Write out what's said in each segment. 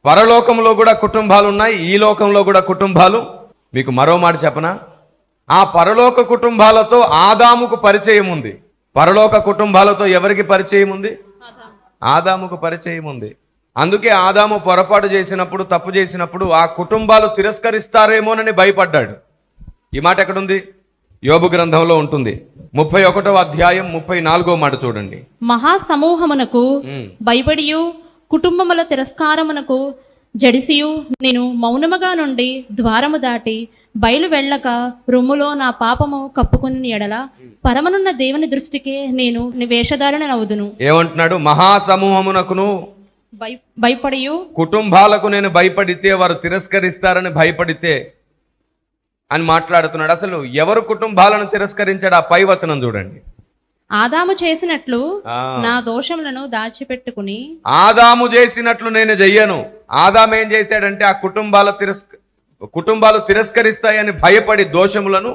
పరలోకంలో కూడా కుటుంబాలు ఉన్నాయి, ఈ లోకంలో కూడా కుటుంబాలు. మీకు మరో మాట చెప్పనా, ఆ పరలోక కుటుంబాలతో ఆదాముకు పరిచయం ఉంది. పరలోక కుటుంబాలతో ఎవరికి పరిచయం ఉంది? ఆదాముకు పరిచయం ఉంది. అందుకే ఆదాము పొరపాటు చేసినప్పుడు, తప్పు చేసినప్పుడు ఆ కుటుంబాలు తిరస్కరిస్తారేమోనని భయపడ్డాడు. ఈ మాట ఎక్కడుంది? యోబు గ్రంథంలో ఉంటుంది. 31వ అధ్యాయం 34వ మాట చూడండి. మహాసమూహమునకు భయపడియు కుటుంబముల తిరస్కారమునకు జడిసియు నేను మౌనముగా నుండి ద్వారము దాటి బయలు వెళ్ళక రొమ్ములో నా పాపము కప్పుకుని ఎడల పరమనున్న దేవుని దృష్టికి నేను వేషధారణ నవ్వుదును. ఏమంటున్నాడు? మహాసమూహమునకును భయపడియు కుటుంబాలకు నేను భయపడితే వారు తిరస్కరిస్తారని భయపడితే అని మాట్లాడుతున్నాడు. అసలు ఎవరు కుటుంబాలను తిరస్కరించాడు? ఆ పై వచనం చూడండి. ఆదాము చేసినట్లు నా దోషములను దాచిపెట్టుకుని. ఆదాము చేసినట్లు నేను చెయ్యను. ఆదాము ఏం చేశాడంటే ఆ కుటుంబాలు తిరస్కరిస్తాయని భయపడి దోషములను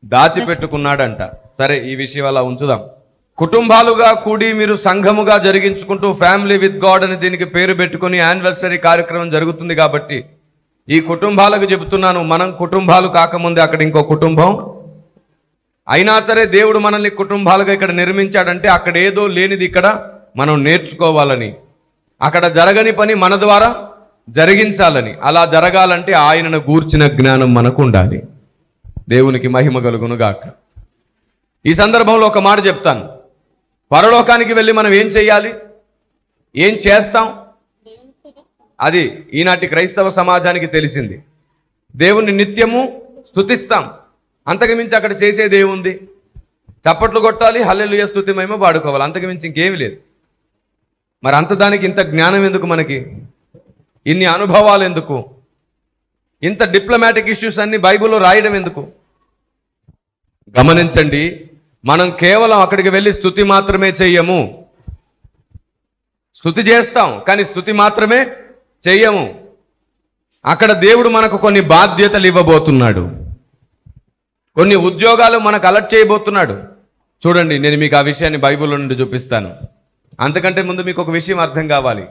దాచిపెట్టుకున్నాడంట. సరే, ఈ విషయం అలా ఉంచుదాం. కుటుంబాలుగా కూడి మీరు సంఘముగా జరిగించుకుంటూ ఫ్యామిలీ విత్ గాడ్ అని దీనికి పేరు పెట్టుకుని యానివర్సరీ కార్యక్రమం జరుగుతుంది కాబట్టి ఈ కుటుంబాలకు చెబుతున్నాను, మనం కుటుంబాలు కాకముందే అక్కడ ఇంకో కుటుంబం. అయినా సరే దేవుడు మనల్ని కుటుంబాలుగా ఇక్కడ నిర్మించాడంటే అక్కడ ఏదో లేనిది ఇక్కడ మనం నేర్చుకోవాలని, అక్కడ జరగని పని మన ద్వారా జరిగించాలని. అలా జరగాలంటే ఆయనను గూర్చిన జ్ఞానం మనకు ఉండాలి. దేవునికి మహిమ కలుగును గాక. ఈ సందర్భంలో ఒక మాట చెప్తాను. పరలోకానికి వెళ్ళి మనం ఏం చెయ్యాలి, ఏం చేస్తాం? అది ఈనాటి క్రైస్తవ సమాజానికి తెలిసింది. దేవుణ్ణి నిత్యము స్తుతిస్తాం. అంతకుమించి అక్కడ చేసేది ఏముంది? చప్పట్లు కొట్టాలి, హల్లెలూయా స్తుతి మహిమ పాడుకోవాలి. అంతకుమించి ఇంకేమి లేదు. మరి అంత దానికి ఇంత జ్ఞానం ఎందుకు? మనకి ఇన్ని అనుభవాలు ఎందుకు? ఇంత డిప్లొమాటిక్ ఇష్యూస్ అన్ని బైబిల్లో రాయడం ఎందుకు? గమనించండి, మనం కేవలం అక్కడికి వెళ్ళి స్తుతి మాత్రమే చెయ్యము. స్తుతి చేస్తాం కానీ స్తుతి మాత్రమే చెయ్యము. అక్కడ దేవుడు మనకు కొన్ని బాధ్యతలు ఇవ్వబోతున్నాడు, కొన్ని ఉద్యోగాలు మనకు అలర్ట్ చేయబోతున్నాడు. చూడండి, నేను మీకు ఆ విషయాన్ని బైబిల్లో నుండి చూపిస్తాను. అంతకంటే ముందు మీకు ఒక విషయం అర్థం కావాలి.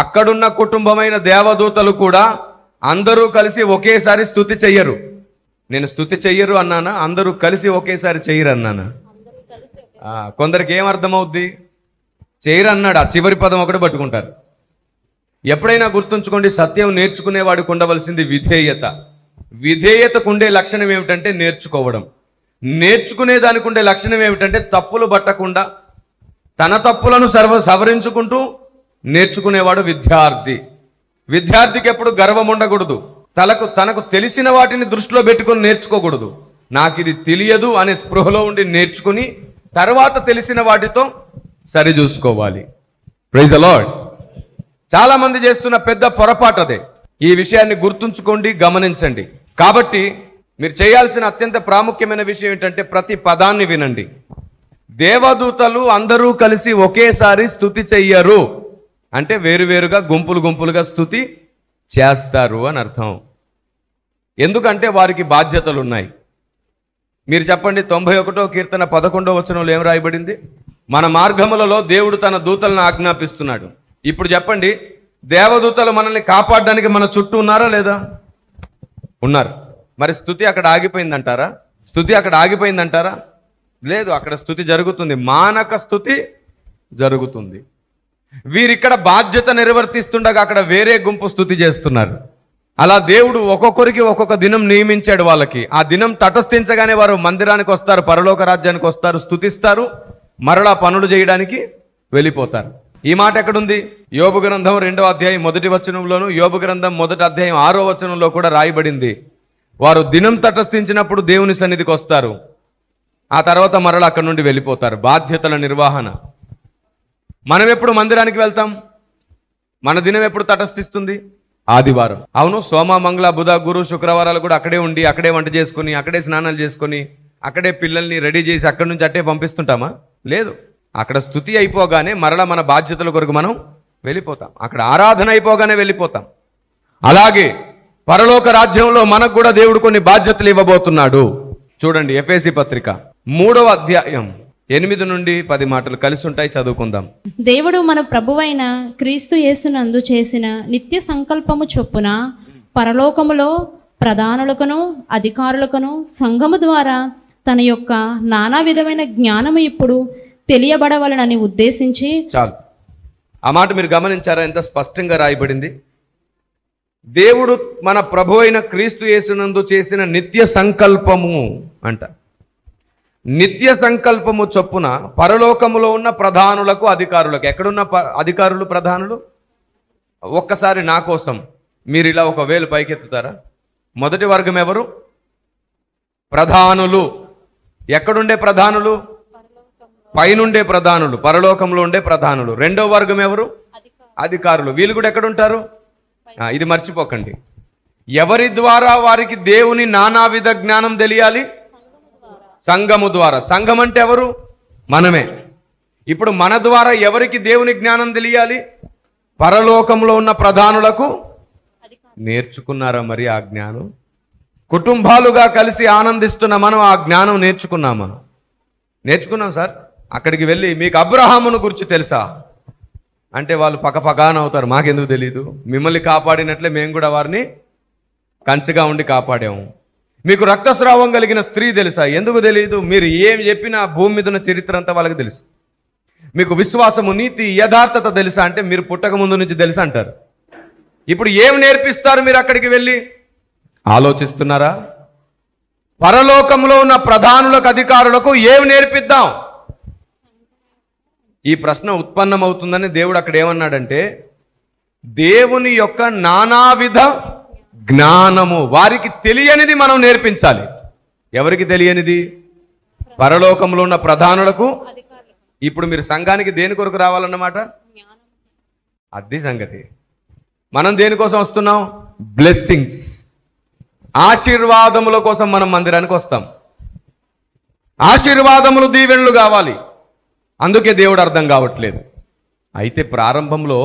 అక్కడున్న కుటుంబమైన దేవదూతలు కూడా అందరూ కలిసి ఒకేసారి స్తుతి చెయ్యరు. నేను స్తుతి చెయ్యరు అన్నానా? అందరూ కలిసి ఒకేసారి చెయ్యరు అన్నానా? కొందరికి ఏం అర్థమవుద్ది? చెయ్యరు అన్నాడు, ఆ చివరి పదం ఒకటి పట్టుకుంటారు. ఎప్పుడైనా గుర్తుంచుకోండి, సత్యం నేర్చుకునేవాడికి ఉండవలసింది విధేయత. విధేయతకు ఉండే లక్షణం ఏమిటంటే నేర్చుకోవడం. నేర్చుకునే దానికి ఉండే లక్షణం ఏమిటంటే తప్పులు పట్టకుండా తన తప్పులను సవరించుకుంటూ నేర్చుకునేవాడు విద్యార్థి. విద్యార్థికి ఎప్పుడు గర్వం ఉండకూడదు. తనకు తెలిసిన వాటిని దృష్టిలో పెట్టుకుని నేర్చుకోకూడదు. నాకు ఇది తెలియదు అనే స్పృహలో ఉండి నేర్చుకుని తర్వాత తెలిసిన వాటితో సరిచూసుకోవాలి. Praise the lord. చాలా మంది చేస్తున్న పెద్ద పొరపాటు అదే. ఈ విషయాన్ని గుర్తుంచుకోండి, గమనించండి. కాబట్టి మీరు చేయాల్సిన అత్యంత ప్రాముఖ్యమైన విషయం ఏంటంటే ప్రతి పదాన్ని వినండి. దేవదూతలు అందరూ కలిసి ఒకేసారి స్తుతి చెయ్యరు అంటే వేరువేరుగా గుంపులుగా స్తుతి చేస్తారు అని అర్థం. ఎందుకంటే వారికి బాధ్యతలు ఉన్నాయి. మీరు చెప్పండి, 91వ కీర్తన 11వ వచనంలో ఏం రాయబడింది? మన మార్గములలో దేవుడు తన దూతలను ఆజ్ఞాపిస్తున్నాడు. ఇప్పుడు చెప్పండి, దేవదూతలు మనల్ని కాపాడడానికి మన చుట్టూ ఉన్నారా లేదా? ఉన్నారు. మరి స్తుతి అక్కడ ఆగిపోయిందంటారా? స్తుతి అక్కడ ఆగిపోయిందంటారా? లేదు, అక్కడ స్తుతి జరుగుతుంది. మానక స్తుతి జరుగుతుంది. వీరిక్కడ బాధ్యత నిర్వర్తిస్తుండగా అక్కడ వేరే గుంపు స్తుతి చేస్తున్నారు. అలా దేవుడు ఒక్కొక్కరికి ఒక్కొక్క దినం నియమించాడు వాళ్ళకి. ఆ దినం తటస్థించగానే వారు మందిరానికి వస్తారు, పరలోక రాజ్యానికి వస్తారు, స్తుతిస్తారు, మరలా పనులు చేయడానికి వెళ్ళిపోతారు. ఈ మాట ఎక్కడుంది? యోబు గ్రంథం 2వ అధ్యాయం 1వ వచనంలోను, యోబు గ్రంథం 1వ అధ్యాయం 6వ వచనంలో కూడా రాయబడింది. వారు దినం తటస్థించినప్పుడు దేవుని సన్నిధికి వస్తారు, ఆ తర్వాత మరలా అక్కడి నుండి వెళ్ళిపోతారు. బాధ్యతల నిర్వహణ. మనం ఎప్పుడు మందిరానికి వెళ్తాం? మన దినం ఎప్పుడు తటస్థిస్తుంది? ఆదివారం. అవును, సోమ మంగళ బుధ గురు శుక్రవారాలు కూడా అక్కడే ఉండి అక్కడే వంట చేసుకుని అక్కడే స్నానాలు చేసుకుని అక్కడే పిల్లల్ని రెడీ చేసి అక్కడి నుంచి అట్టే పంపిస్తుంటామా? లేదు. అక్కడ స్తుతి అయిపోగానే మరలా మన బాధ్యతల కొరకు మనం వెళ్ళిపోతాం. అక్కడ ఆరాధన అయిపోగానే వెళ్ళిపోతాం. అలాగే పరలోక రాజ్యంలో మనకు కూడా దేవుడు కొన్ని బాధ్యతలు ఇవ్వబోతున్నాడు. చూడండి, ఎఫెసీ పత్రిక 3వ అధ్యాయం 8 నుండి 10 మాటలు కలిసి ఉంటాయి, చదువుకుందాం. దేవుడు మన ప్రభువైన క్రీస్తు యేసునందు చేసిన నిత్య సంకల్పము చొప్పున పరలోకములో ప్రధానులకును అధికారులకును సంఘము ద్వారా తన యొక్క నానా విధమైన జ్ఞానము ఇప్పుడు తెలియబడవలనని ఉద్దేశించి. చాలు, ఆ మాట మీరు గమనించారా? ఎంత స్పష్టంగా రాయబడింది. దేవుడు మన ప్రభు అయిన క్రీస్తు యేసునందు చేసిన నిత్య సంకల్పము అంట. నిత్య సంకల్పము చొప్పున పరలోకములో ఉన్న ప్రధానులకు అధికారులకు. ఎక్కడున్న అధికారులు ప్రధానులు? ఒక్కసారి నా కోసం మీరు ఇలా ఒక వేలు పైకెత్తుతారా? మొదటి వర్గం ఎవరు? ప్రధానులు. ఎక్కడుండే ప్రధానులు? పైనుండే ప్రధానులు, పరలోకంలో ఉండే ప్రధానులు. రెండో వర్గం ఎవరు? అధికారులు. వీళ్ళు కూడా ఎక్కడుంటారు? ఇది మర్చిపోకండి. ఎవరి ద్వారా వారికి దేవుని నానావిధ జ్ఞానం తెలియాలి? సంఘము ద్వారా. సంఘం అంటే ఎవరు? మనమే. ఇప్పుడు మన ద్వారా ఎవరికి దేవుని జ్ఞానం తెలియాలి? పరలోకంలో ఉన్న ప్రధానులకు. నేర్చుకున్నారా మరి ఆ జ్ఞానం? కుటుంబాలుగా కలిసి ఆనందిస్తున్న మనం ఆ జ్ఞానం నేర్చుకున్నామా? నేర్చుకున్నాం సార్. అక్కడికి వెళ్ళి మీకు అబ్రహామును గురించి తెలుసా అంటే వాళ్ళు పకపకానవుతారు. మాకెందుకు తెలీదు? మిమ్మల్ని కాపాడినట్లే మేము కూడా వారిని కంచెగా ఉండి కాపాడాము. మీకు రక్తస్రావం కలిగిన స్త్రీ తెలుసా? ఎందుకు తెలియదు? మీరు ఏం చెప్పినా భూమి మీద ఉన్న చరిత్ర అంతా వాళ్ళకి తెలుసు. మీకు విశ్వాసము, నీతి, యథార్థత తెలుసా అంటే మీరు పుట్టక ముందు నుంచి తెలుసా అంటారు. ఇప్పుడు ఏం నేర్పిస్తారు మీరు అక్కడికి వెళ్ళి? ఆలోచిస్తున్నారా? పరలోకంలో ఉన్న ప్రధానులకు అధికారులకు ఏం నేర్పిద్దాం? ఈ ప్రశ్న ఉత్పన్నమవుతుందని దేవుడు అక్కడ ఏమన్నాడంటే, దేవుని యొక్క నానావిధ జ్ఞానము వారికి తెలియనిది మనం నేర్పించాలి. ఎవరికి తెలియనిది? పరలోకంలో ఉన్న ప్రధానులకు. ఇప్పుడు మీరు సంఘానికి దేని కొరకు రావాలన్నమాట? అది సంగతి. మనం దేనికోసం వస్తున్నాం? బ్లెస్సింగ్స్, ఆశీర్వాదముల కోసం మనం మందిరానికి వస్తాం. ఆశీర్వాదములు, దీవెనలు కావాలి. అందుకే దేవుడు అర్థం కావట్లేదు. అయితే ప్రారంభంలో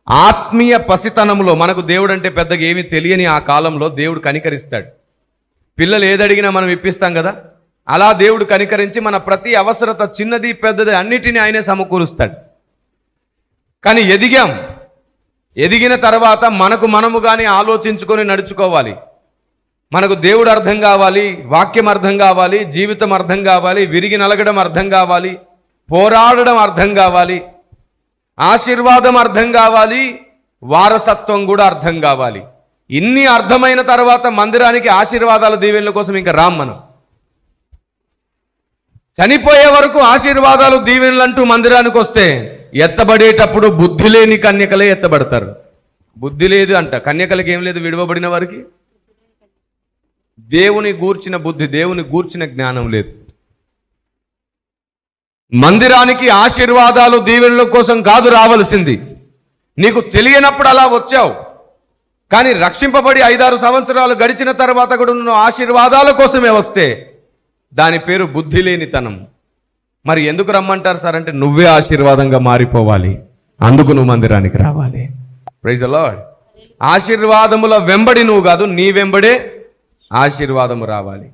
ఆత్మీయ పసితనంలో మనకు దేవుడు అంటే పెద్దగా ఏమీ తెలియని ఆ కాలంలో దేవుడు కనికరిస్తాడు. పిల్లలు ఏదడిగినా మనం ఇప్పిస్తాం కదా, అలా దేవుడు కనికరించి మన ప్రతి అవసరత, చిన్నది పెద్దది అన్నిటినీ ఆయనే సమకూరుస్తాడు. కానీ ఎదిగిన తర్వాత మనకు మనము కానీ ఆలోచించుకొని నడుచుకోవాలి. మనకు దేవుడు అర్థం కావాలి, వాక్యం అర్థం కావాలి, జీవితం అర్థం కావాలి, విరిగి నలగడం అర్థం కావాలి, పోరాడడం అర్థం కావాలి, ఆశీర్వాదం అర్థం కావాలి, వారసత్వం కూడా అర్థం కావాలి. ఇన్ని అర్థమైన తర్వాత మందిరానికి ఆశీర్వాదాల దీవెనల కోసం ఇంకా రాం మనం. చనిపోయే వరకు ఆశీర్వాదాలు దీవెనలు అంటూ మందిరానికి వస్తే ఎత్తబడేటప్పుడు బుద్ధి లేని కన్యకలే ఎత్తబడతారు. బుద్ధి లేదు అంట కన్యకలకి. ఏం లేదు విడువబడిన వారికి? దేవుని గూర్చిన బుద్ధి, దేవుని గూర్చిన జ్ఞానం లేదు. మందిరానికి ఆశీర్వాదాలు దీవెనల కోసం కాదు రావలసింది. నీకు తెలియనప్పుడు అలా వచ్చావు, కానీ రక్షింపబడి 5-6 సంవత్సరాలు గడిచిన తర్వాత కూడా నువ్వు ఆశీర్వాదాల కోసమే వస్తే దాని పేరు బుద్ధి లేనితనం. మరి ఎందుకు రమ్మంటారు సార్ అంటే, నువ్వే ఆశీర్వాదంగా మారిపోవాలి, అందుకు నువ్వు మందిరానికి రావాలి. Praise the lord. ఆశీర్వాదముల వెంబడి నువ్వు కాదు, నీ వెంబడే ఆశీర్వాదము రావాలి.